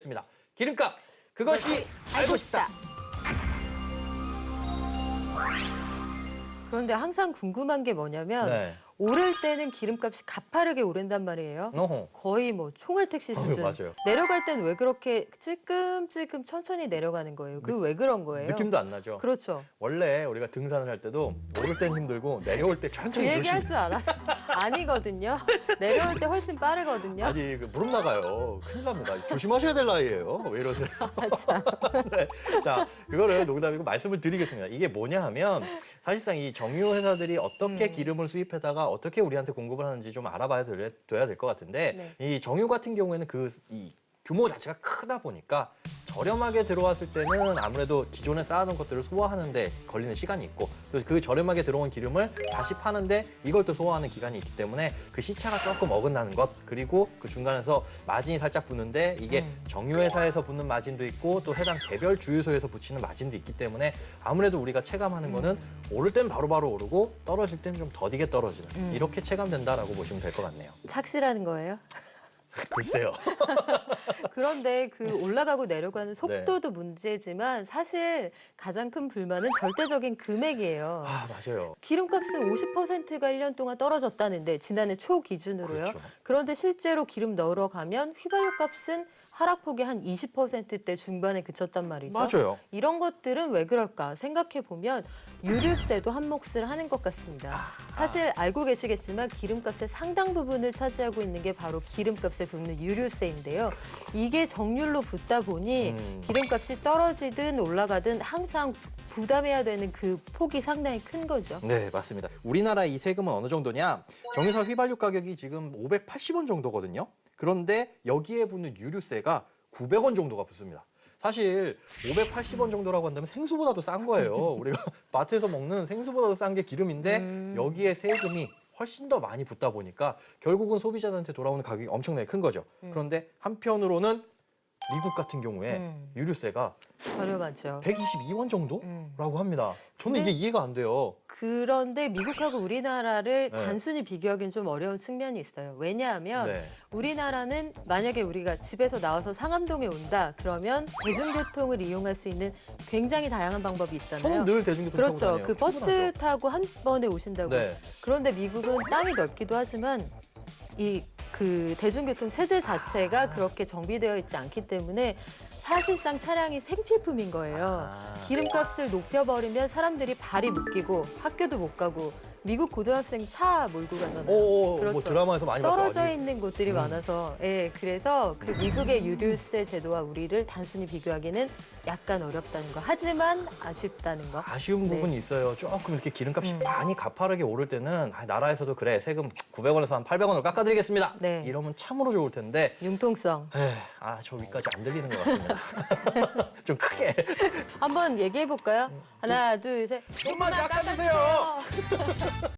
습니다. 기름값 그것이 알고 싶다. 그런데 항상 궁금한 게 뭐냐면 네. 오를 때는 기름값이 가파르게 오른단 말이에요. 어허. 거의 뭐 총알 택시 수준. 맞아요. 내려갈 땐 왜 그렇게 찔끔찔끔 천천히 내려가는 거예요? 그 왜 그런 거예요? 느낌도 안 나죠. 그렇죠. 원래 우리가 등산을 할 때도 오를 땐 힘들고 내려올 때 그 천천히 얘기 할 조심. 줄 알았어. 아니거든요. 내려올 때 훨씬 빠르거든요. 아니 그 무릎 나가요. 큰일 납니다. 조심하셔야 될 나이예요. 왜 이러세요? 아, 참. 네. 자, 그거를 농담이고 말씀을 드리겠습니다. 이게 뭐냐 하면 사실상 이 정유 회사들이 어떻게 기름을 수입해다가 어떻게 우리한테 공급을 하는지 좀 알아봐야 돼야 될 것 같은데 이 정유 같은 경우에는 이 규모 자체가 크다 보니까 저렴하게 들어왔을 때는 아무래도 기존에 쌓아놓은 것들을 소화하는데 걸리는 시간이 있고 또 그 저렴하게 들어온 기름을 다시 파는데 이걸 또 소화하는 기간이 있기 때문에 그 시차가 조금 어긋나는 것 그리고 그 중간에서 마진이 살짝 붙는데 이게 정유회사에서 붙는 마진도 있고 또 해당 개별 주유소에서 붙이는 마진도 있기 때문에 아무래도 우리가 체감하는 거는 오를 땐 바로바로 오르고 떨어질 땐 좀 더디게 떨어지는 이렇게 체감된다라고 보시면 될 것 같네요. 착실한 거예요? 글쎄요. 그런데 그 올라가고 내려가는 속도도 문제지만 사실 가장 큰 불만은 절대적인 금액이에요. 아, 맞아요. 기름값은 50%가 1년 동안 떨어졌다는데 지난해 초 기준으로요. 그렇죠. 그런데 실제로 기름 넣으러 가면 휘발유 값은 하락폭이 한 20%대 중반에 그쳤단 말이죠. 맞아요. 이런 것들은 왜 그럴까 생각해 보면 유류세도 한 몫을 하는 것 같습니다. 사실 알고 계시겠지만 기름값의 상당 부분을 차지하고 있는 게 바로 기름값에 붙는 유류세인데요. 이게 정률로 붙다 보니 기름값이 떨어지든 올라가든 항상 부담해야 되는 그 폭이 상당히 큰 거죠. 네, 맞습니다. 우리나라 이 세금은 어느 정도냐? 정유사 휘발유 가격이 지금 580원 정도거든요. 그런데 여기에 붙는 유류세가 900원 정도가 붙습니다. 사실 580원 정도라고 한다면 생수보다도 싼 거예요. 우리가 마트에서 먹는 생수보다도 싼 게 기름인데 여기에 세금이 훨씬 더 많이 붙다 보니까 결국은 소비자들한테 돌아오는 가격이 엄청나게 큰 거죠. 그런데 한편으로는 미국 같은 경우에 유류세가 저렴하죠. 122원 정도라고 합니다. 저는 근데 이게 이해가 안 돼요. 그런데 미국하고 우리나라를 네. 단순히 비교하기는 좀 어려운 측면이 있어요. 왜냐하면 네. 우리나라는 만약에 우리가 집에서 나와서 상암동에 온다 그러면 대중교통을 이용할 수 있는 굉장히 다양한 방법이 있잖아요. 저는 늘 대중교통 타고 그렇죠. 다녀요. 그 버스 충분하죠. 타고 한 번에 오신다고. 네. 그런데 미국은 땅이 넓기도 하지만 그 대중교통 체제 자체가 그렇게 정비되어 있지 않기 때문에 사실상 차량이 생필품인 거예요. 기름값을 높여버리면 사람들이 발이 묶이고 학교도 못 가고 미국 고등학생 차 몰고 가잖아요. 오, 그렇죠. 뭐 드라마에서 많이 봤어요. 떨어져 있는 곳들이 많아서 그래서 그 미국의 유류세 제도와 우리를 단순히 비교하기는 약간 어렵다는 거. 하지만 아쉽다는 거. 아쉬운 네. 부분이 있어요. 조금 이렇게 기름값이 많이 가파르게 오를 때는 나라에서도 그래 세금 900원에서 한 800원을 깎아드리겠습니다. 네. 이러면 참으로 좋을 텐데 융통성. 저 위까지 안 들리는 것 같습니다. 좀 크게. 한번 얘기해 볼까요? 하나, 둘, 셋. 좀만 깎아주세요.